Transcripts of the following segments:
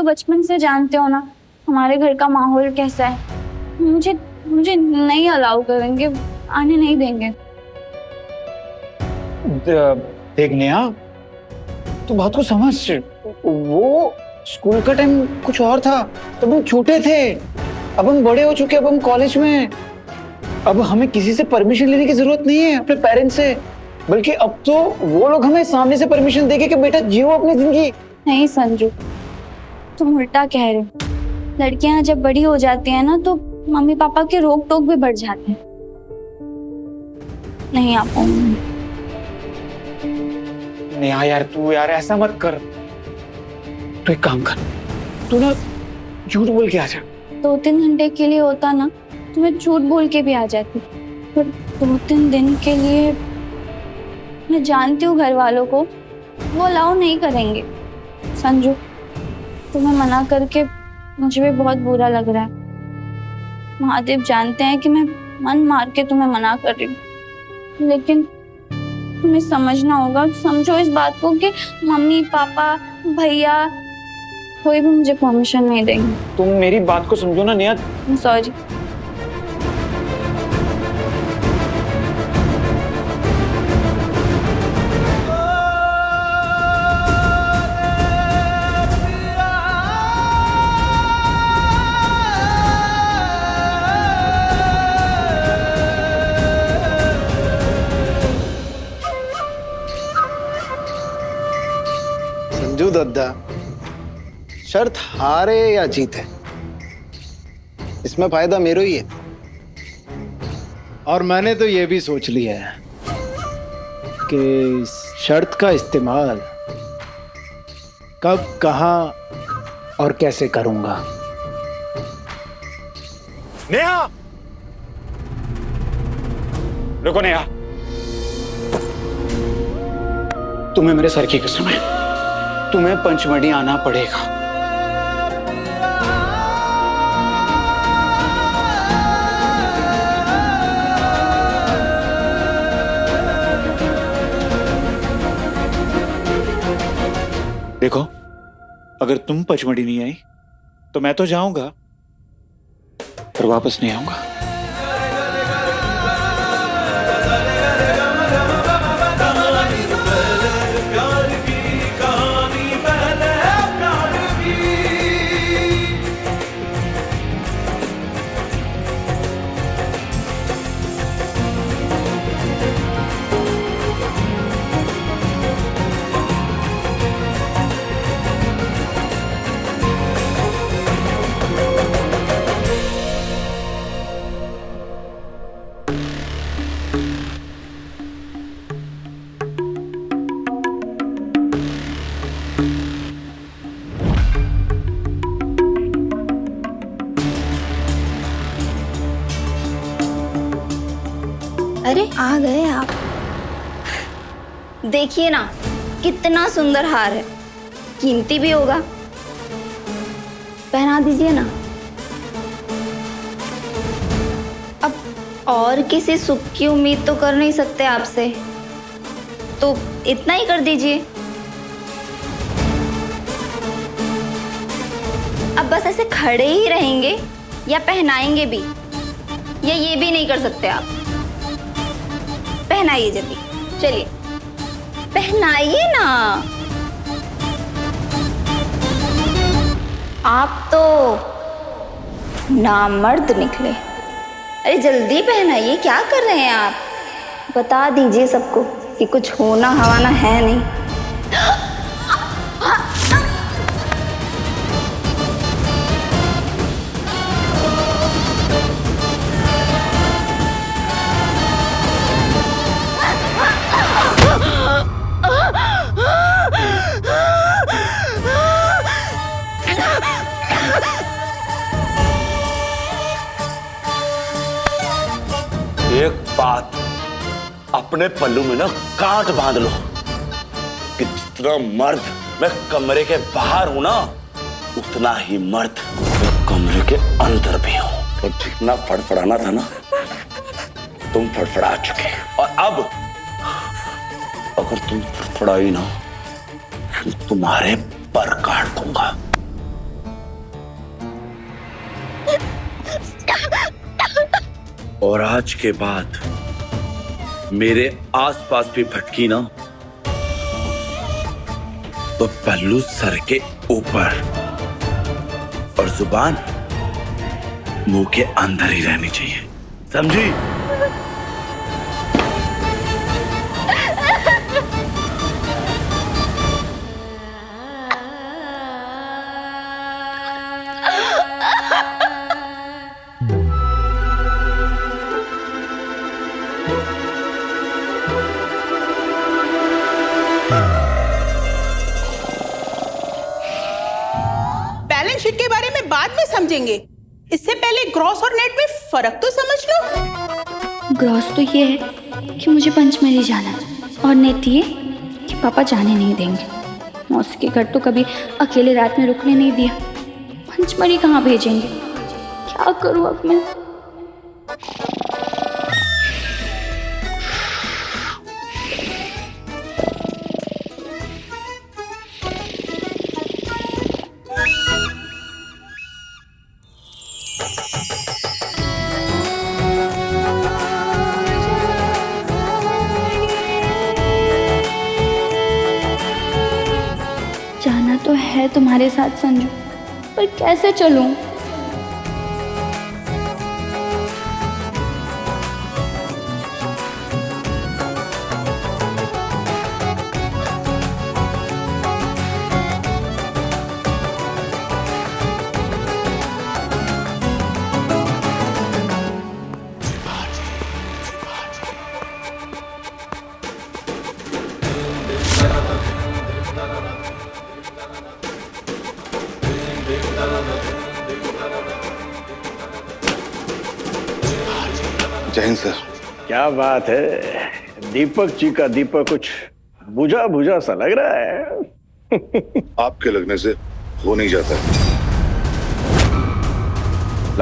तो बचपन से जानते हो ना हमारे घर का माहौल कैसा है। मुझे मुझे नहीं अलाउ करेंगे, आने नहीं देंगे। देख नेहा, तू बात को समझ। वो स्कूल का टाइम कुछ और था, तब हम छोटे थे। अब हम बड़े हो चुके, अब हम कॉलेज में हैं। अब हमें किसी से परमिशन लेने की जरूरत नहीं है अपने पेरेंट्स से, बल्कि अब तो वो लोग हमें सामने से परमिशन देके कि बेटा जियो अपनी जिंदगी। नहीं संजू, तुम उल्टा कह रहे हो। लड़कियां जब बड़ी हो जाती हैं ना तो मम्मी पापा के रोक टोक भी बढ़ जाते हैं। नहीं आ पाऊंगी। नेहा यार, तू यार ऐसा मत कर। तू एक काम कर, तू ना झूठ बोल के आ जा। 2-3 घंटे के लिए होता ना तो मैं झूठ बोल के भी आ जाती, पर 2-3 दिन के लिए मैं जानती हूँ घर वालों को, वो अलाउ नहीं करेंगे। संजू, तुम्हें मना करके मुझे भी बहुत बुरा लग रहा है। महादेव जानते हैं कि मैं मन मार के तुम्हें मना कर रही हूँ, लेकिन तुम्हें समझना होगा। समझो इस बात को कि मम्मी पापा भैया कोई भी मुझे परमिशन नहीं देंगे। तुम मेरी बात को समझो ना नेहा। सॉरी। संजू दद्दा, शर्त हारे या जीते, इसमें फायदा मेरा ही है। और मैंने तो ये भी सोच लिया है कि इस शर्त का इस्तेमाल कब, कहां और कैसे करूंगा। नेहा, रुको नेहा, तुम्हें मेरे सर की कसम है, तुम्हें पंचमढ़ी आना पड़ेगा। देखो, अगर तुम पंचमढ़ी नहीं आई तो मैं तो जाऊंगा, पर वापस नहीं आऊंगा। अरे आ गए आप। देखिए ना कितना सुंदर हार है, कीमती भी होगा। पहना दीजिए ना। अब और किसी सुख की उम्मीद तो कर नहीं सकते आपसे, तो इतना ही कर दीजिए। अब बस ऐसे खड़े ही रहेंगे या पहनाएंगे भी, या ये भी नहीं कर सकते आप? पहनाइए जल्दी, चलिए पहनाइए ना। आप तो नामर्द निकले। अरे जल्दी पहनाइए, क्या कर रहे हैं आप? बता दीजिए सबको कि कुछ होना हवाना है नहीं। एक बात अपने पल्लू में ना गांठ बांध लो कि जितना मर्द मैं कमरे के बाहर हूं ना, उतना ही मर्द मैं कमरे के अंदर भी हूं। तो जितना फड़फड़ाना था ना, तुम फड़फड़ा चुके, और अब अगर तुम फड़फड़ाई ना, तो तुम्हारे पर काट दूंगा। और आज के बाद मेरे आसपास भी भटकी ना तो पल्लू सर के ऊपर और जुबान मुंह के अंदर ही रहनी चाहिए, समझी? बैलेंस शीट के बारे में बाद में समझेंगे, इससे पहले ग्रॉस और नेट में फर्क तो समझ लो। ग्रॉस तो ये है कि मुझे पंचमढ़ी जाना है और नेट ये कि पापा जाने नहीं देंगे। मौसी के घर तो कभी अकेले रात में रुकने नहीं दिया, पंचमढ़ी कहाँ भेजेंगे? क्या करूँ अब मैं? जाना तो है तुम्हारे साथ संजू, पर कैसे चलूं? जय हिंद सर। क्या बात है, दीपक जी का दीपक कुछ बुझा बुझा सा लग रहा है। आपके लगने से हो नहीं जाता।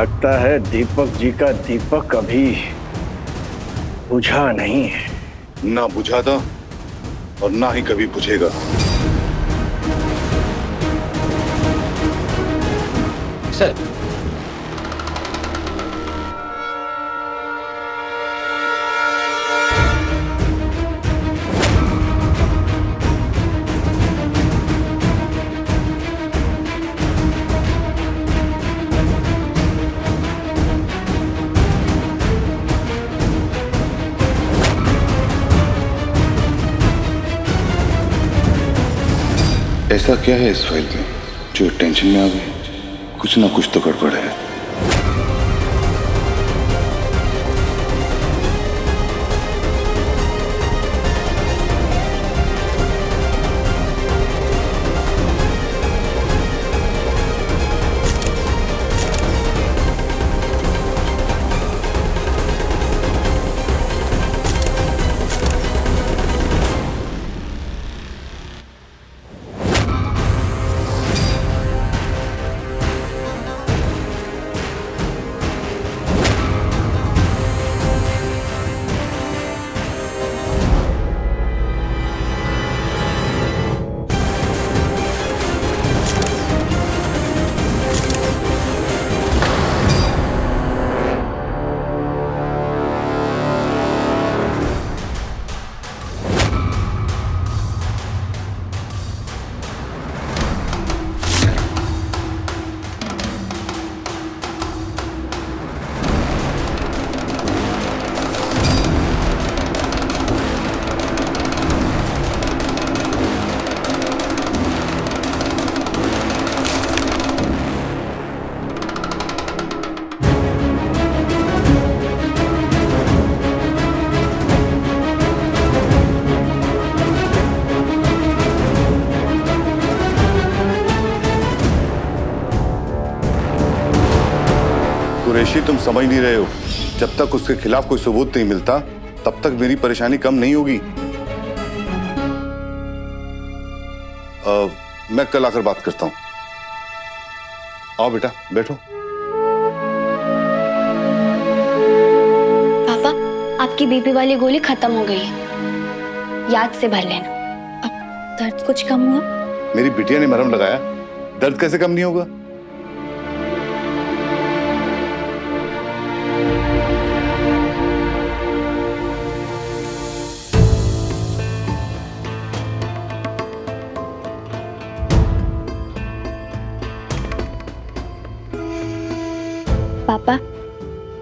लगता है दीपक जी का दीपक कभी बुझा नहीं है। ना बुझा था और ना ही कभी बुझेगा। सर, ऐसा क्या है इस फाइल में जो टेंशन में आ गई? कुछ ना कुछ तो गड़बड़ है। कुरैशी, तुम समझ नहीं रहे हो। जब तक उसके खिलाफ कोई सबूत नहीं मिलता तब तक मेरी परेशानी कम नहीं होगी। मैं कल आकर बात करता हूं। आओ बेटा, बैठो। पापा, आपकी बीपी वाली गोली खत्म हो गई है, याद से भर लेना। अब दर्द कुछ कम हुआ? मेरी बिटिया ने मरहम लगाया, दर्द कैसे कम नहीं होगा?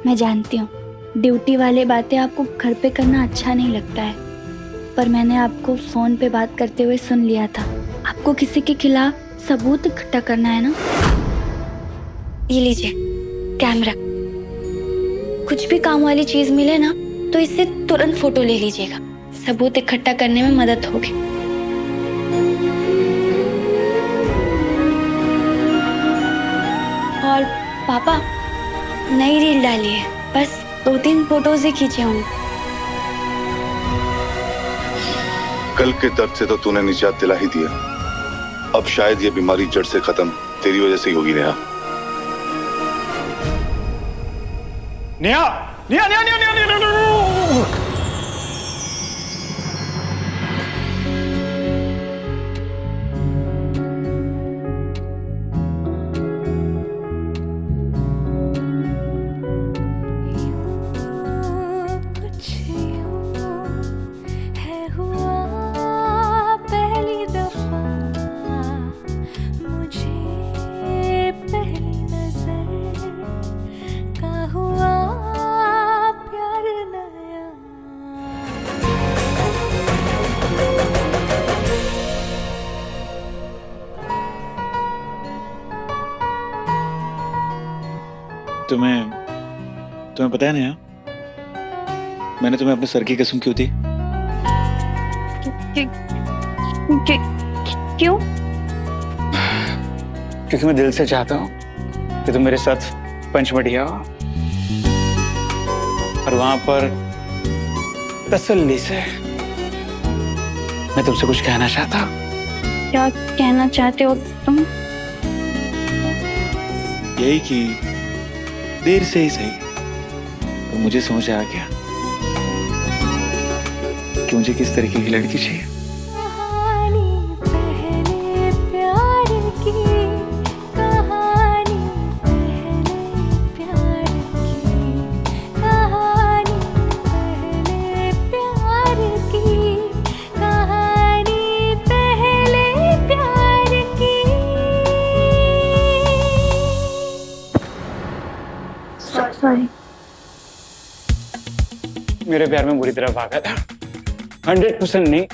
मैं जानती हूँ ड्यूटी वाले बातें आपको घर पे करना अच्छा नहीं लगता है, पर मैंने आपको फोन पे बात करते हुए सुन लिया था। आपको किसी के खिलाफ सबूत इकट्ठा करना है ना? ये लीजिए कैमरा, कुछ भी काम वाली चीज मिले ना तो इससे तुरंत फोटो ले लीजिएगा, सबूत इकट्ठा करने में मदद होगी। और पापा नई रील डाली है, बस 2-3 फोटोज ही खींचे होंगे। कल के दर्द से तो तूने निजात दिला ही दिया, अब शायद ये बीमारी जड़ से खत्म तेरी वजह से ही होगी। नेहा नेहा नेहा नेहा नेहा नेहा, नेहा, नेहा। तुम्हें पता है नेहा, मैंने तुम्हें अपने सर की कसम क्यों दी? क्यों? क्योंकि मैं दिल से चाहता हूँ कि तुम मेरे साथ पंचमढ़ी आओ और वहां पर तसल्ली से मैं तुमसे कुछ कहना चाहता हूँ। क्या कहना चाहते हो तुम? यही कि देर से ही सही तो मुझे समझ आ गया कि मुझे किस तरीके की लड़की चाहिए। सॉरी, मेरे प्यार में बुरी तरह भागा था। 100% नहीं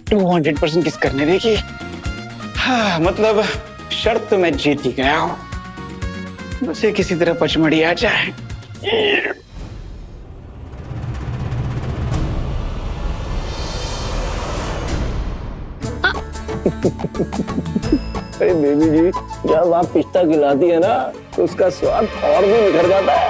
200% किस करने देगी। हाँ मतलब शर्त तो मैं जीत ही गया हूं, बस ये किसी तरह पचमढ़ी आ जाए। अरे बेबी जी, जब आप पिस्ता खिलाती है ना तो उसका स्वाद और भी निखर जाता है।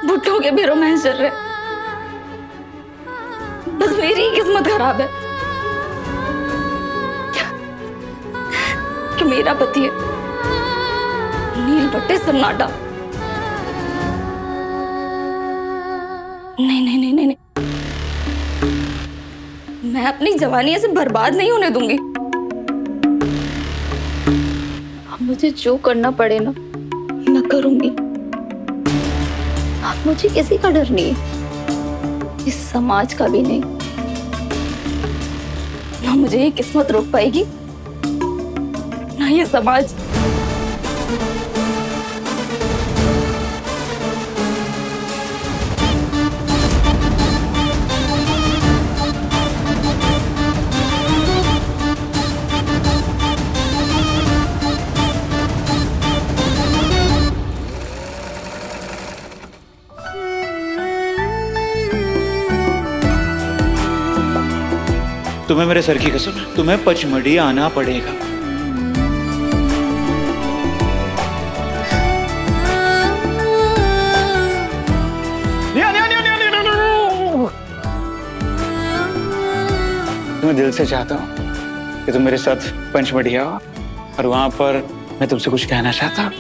बुट्टों के भी रोमांस चल रहे, बस मेरी ही किस्मत खराब है कि मेरा पति है नील बट्टे सन्नाटा। नहीं नहीं नहीं नहीं नहीं, मैं अपनी जवानी ऐसे बर्बाद नहीं होने दूंगी। अब मुझे जो करना पड़े ना मैं करूंगी। अब मुझे किसी का डर नहीं है, इस समाज का भी नहीं। ना मुझे ये किस्मत रोक पाएगी ना ये समाज। तुम्हें मेरे सर की कसम है, तुम्हें पचमढ़ी आना पड़ेगा। मैं दिल से चाहता हूँ कि तुम मेरे साथ पंचमढ़ी आओ और वहां पर मैं तुमसे कुछ कहना चाहता हूँ।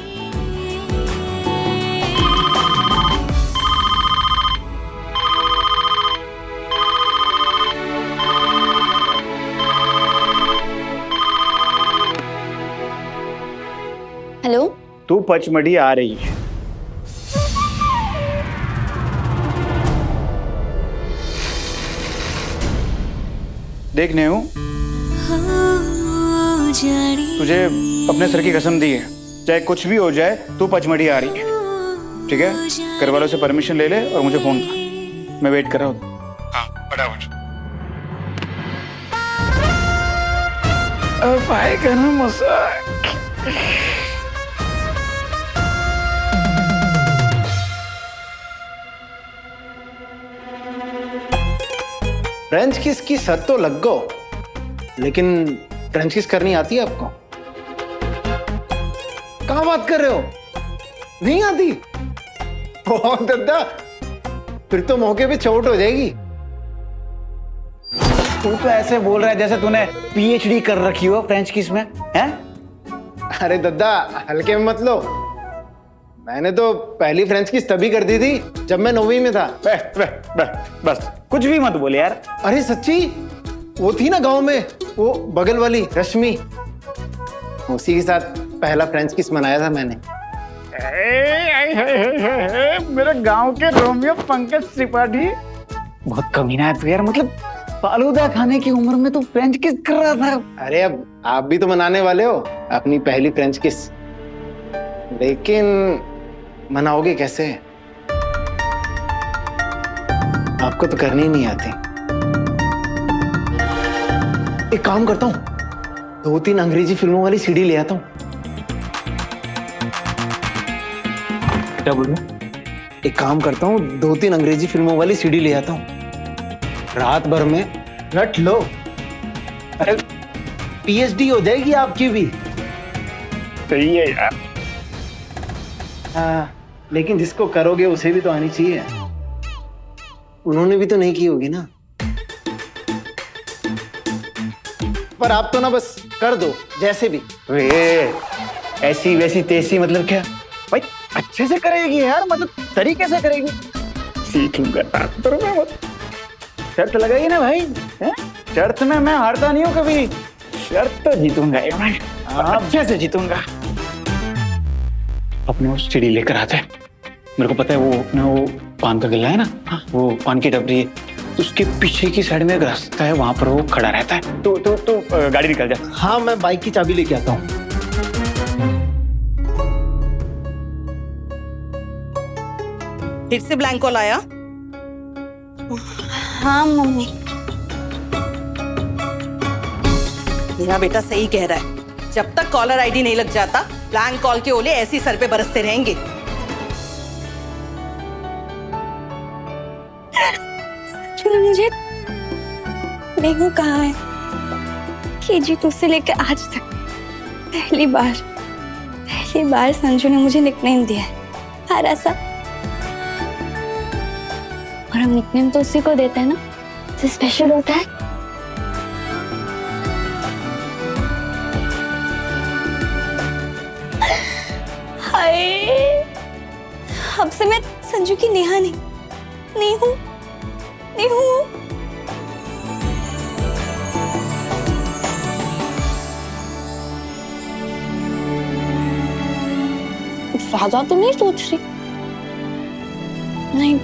हेलो। तू पचमढ़ी आ रही है। देखने हूँ तुझे अपने सर की कसम दी है, चाहे कुछ भी हो जाए तू पचमढ़ी आ रही है, ठीक है? घर वालों से परमिशन ले ले और मुझे फोन कर, मैं वेट कर रहा हूँ। हाँ फटाफट। अब आएगा ना मजा। फ्रेंच किस की शर्त तो लग गो, लेकिन फ्रेंच किस करनी आती है आपको? कहाँ बात कर रहे हो? नहीं आती? ओ दादा, फिर तो मौके पे चोट हो जाएगी। तू तो ऐसे बोल रहा है जैसे तूने पीएचडी कर रखी हो फ्रेंच किस में, हैं? अरे दादा, हल्के में मत लो। मैंने तो पहली फ्रेंच किस तभी कर दी थी जब मैं 9वीं में था। बस कुछ भी मत बोले यार। अरे सच्ची, वो थी ना गांव में, वो बगल वाली रश्मि, उसी के साथ पहला फ्रेंच किस मनाया था मैंने। मेरे गांव के रोमियो पंकज त्रिपाठी, बहुत कमीना है तू यार। मतलब फालूदा खाने की उम्र में तू फ्रेंच किस कर रहा था। अरे अब आप भी तो मनाने वाले हो अपनी पहली फ्रेंच किस, लेकिन मनाओगे कैसे? आपको तो करनी ही नहीं आती। एक काम करता हूं, 2-3 अंग्रेजी फिल्मों वाली सीडी ले आता हूं। क्या बोल रहे? एक काम करता हूं, 2-3 अंग्रेजी फिल्मों वाली सीडी ले आता हूं, रात भर में रट लो। अरे पीएचडी हो जाएगी आपकी भी। सही है यार। हाँ, लेकिन जिसको करोगे उसे भी तो आनी चाहिए। उन्होंने भी तो नहीं की होगी ना। पर आप तो ना बस कर दो जैसे भी। वे ऐसी वैसी तेसी मतलब क्या भाई? अच्छे से करेगी यार, मतलब तरीके से करेगी। सीख लूंगा रात भर में। मत शर्त लगाई ना भाई, हैं? शर्त में मैं हारता नहीं हूँ कभी। शर्त तो जीतूंगा मैं, अच्छे से जीतूंगा। अपने वो सीढ़ी लेकर आते हैं। मेरे को पता है वो अपना वो पान का गल्ला है ना, हाँ, वो पान की टपरी है, उसके पीछे की साइड में एक रास्ता है, वहां पर वो खड़ा रहता है। तो गाड़ी निकल जा। हाँ, मैं बाइक की चाबी लेके आता हूँ। फिर से ब्लैंक कॉल आया? हाँ मम्मी। मेरा बेटा सही कह रहा है, जब तक कॉलर आईडी नहीं लग जाता ब्लैंक कॉल के ओले ऐसी सर पे बरसते रहेंगे। मुझे देखो कहाँ है केजी 2 से लेकर आज तक पहली बार संजू ने मुझे निकनेम दिया है, प्यारा सा। और हम निकनेम तो उसी को देते हैं ना जो स्पेशल होता है। हाय, अब से मैं संजू की नेहा नहीं हूँ। ज्यादा तो नहीं सोच रही। नहीं,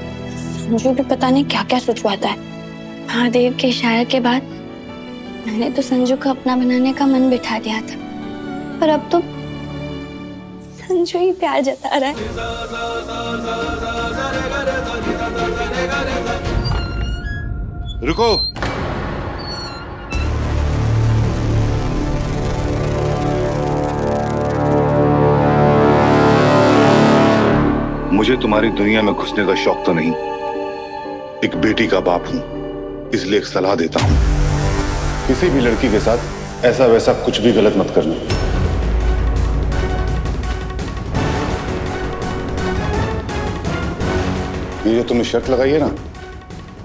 संजू भी पता नहीं क्या क्या सोचवाता है। महादेव के इशारे के बाद मैंने तो संजू को अपना बनाने का मन बिठा दिया था, पर अब तो संजू ही प्यार जता रहा है। रुको। मुझे तुम्हारी दुनिया में घुसने का शौक तो नहीं। एक बेटी का बाप हूं, इसलिए एक सलाह देता हूं, किसी भी लड़की के साथ ऐसा वैसा कुछ भी गलत मत करना। ये जो तुमने शर्त लगाई है ना,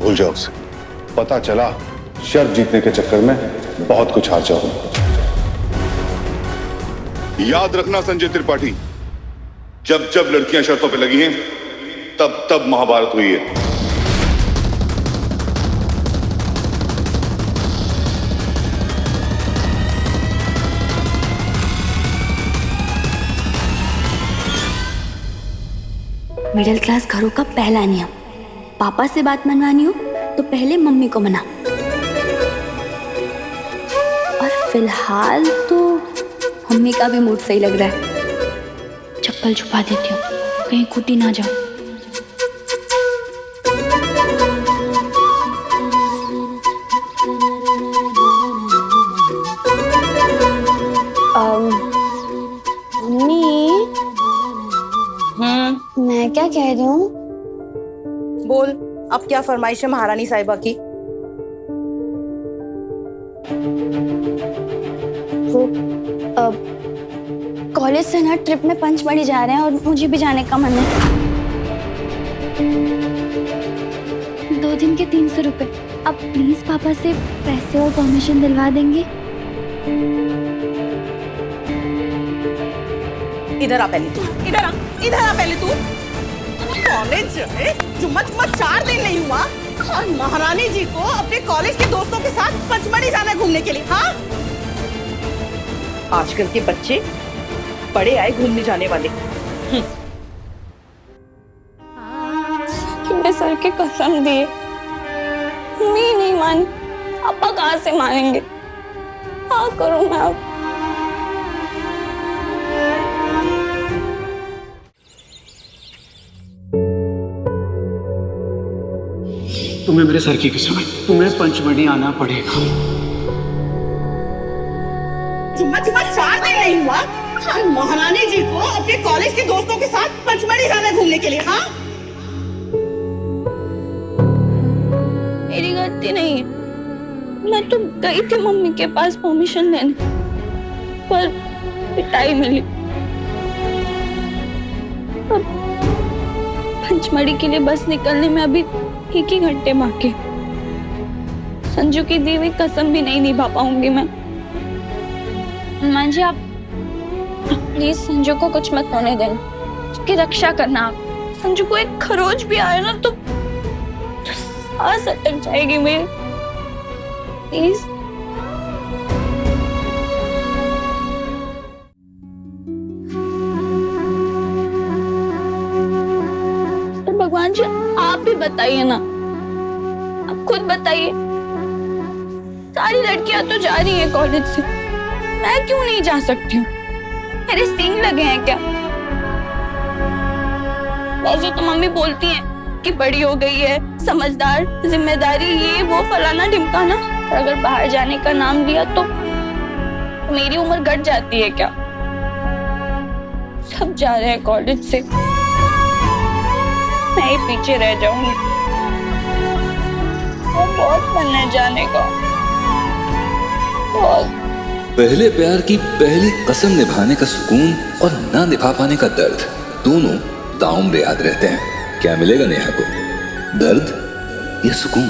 भूल जाओ उसे। पता चला शर्त जीतने के चक्कर में बहुत कुछ हार जाओगे। याद रखना संजय त्रिपाठी, जब जब लड़कियां शर्तों पे लगी हैं तब तब महाभारत हुई है। मिडिल क्लास घरों का पहला नियम, पापा से बात मनवानी हो तो पहले मम्मी को मना। और फिलहाल तो मम्मी का भी मूड सही लग रहा है। चप्पल छुपा देती हूँ, कहीं कुटी ना जाओ। मम्मी, मैं क्या कह रही हूँ? बोल, अब क्या फरमाइश है महारानी साहिबा की? कॉलेज से ना ट्रिप में पंचमढ़ी जा रहे हैं और मुझे भी जाने का मन है। 2 दिन के 300 रुपए। अब प्लीज पापा से पैसे और परमिशन दिलवा देंगे? इधर आ पहले तू, इधर आ पहले तू। कॉलेज जुम्मा 4 दिन नहीं हुआ और महारानी जी को अपने कॉलेज के दोस्तों के साथ पंचमढ़ी जाना है घूमने के लिए। हाँ, आजकल के बच्चे बड़े आए घूमने जाने वाले। कि मैं सर के कसम दिए, मम्मी नहीं मानी, पापा कहाँ से मानेंगे? क्या करूं मैं अब? तुम्हें मेरे सर की कसम है, तुम्हें पंचमढ़ी आना पड़ेगा। जुम्मा 4 दिन नहीं हुआ और महारानी जी को अपने कॉलेज के दोस्तों के साथ पंचमढ़ी जाना है घूमने के लिए। हाँ, मेरी गलती नहीं है, मैं तो गई थी मम्मी के पास परमिशन लेने, पर पिटाई मिली। अब पंचमढ़ी के लिए बस निकलने में अभी 1 ही घंटे बाकी। संजू की दी हुई कसम भी नहीं निभा पाऊंगी मैं। मां जी, आप प्लीज संजू को कुछ मत होने देना, उसकी रक्षा करना आप। संजू को एक खरोच भी आया ना तो सांस अटक जाएगी मेरी। प्लीज। तो भगवान जी, आप भी बताइए ना, आप खुद बताइए। सारी लड़कियां तो जा रही है कॉलेज से, मैं क्यों नहीं जा सकती हूँ? मेरे सींग लगे हैं क्या? वैसे तो मम्मी बोलती हैं कि बड़ी हो गई है, समझदार, जिम्मेदारी, ये वो फलाना ढिमकाना, और अगर बाहर जाने का नाम लिया तो मेरी उम्र घट जाती है क्या? सब जा रहे हैं कॉलेज से, मैं ही पीछे रह जाऊंगी। बहुत मन है जाने का, बहुत। पहले प्यार की पहली कसम निभाने का सुकून और ना निभा पाने का दर्द, दोनों ताउम्र याद रहते हैं। क्या मिलेगा नेहा को, दर्द या सुकून?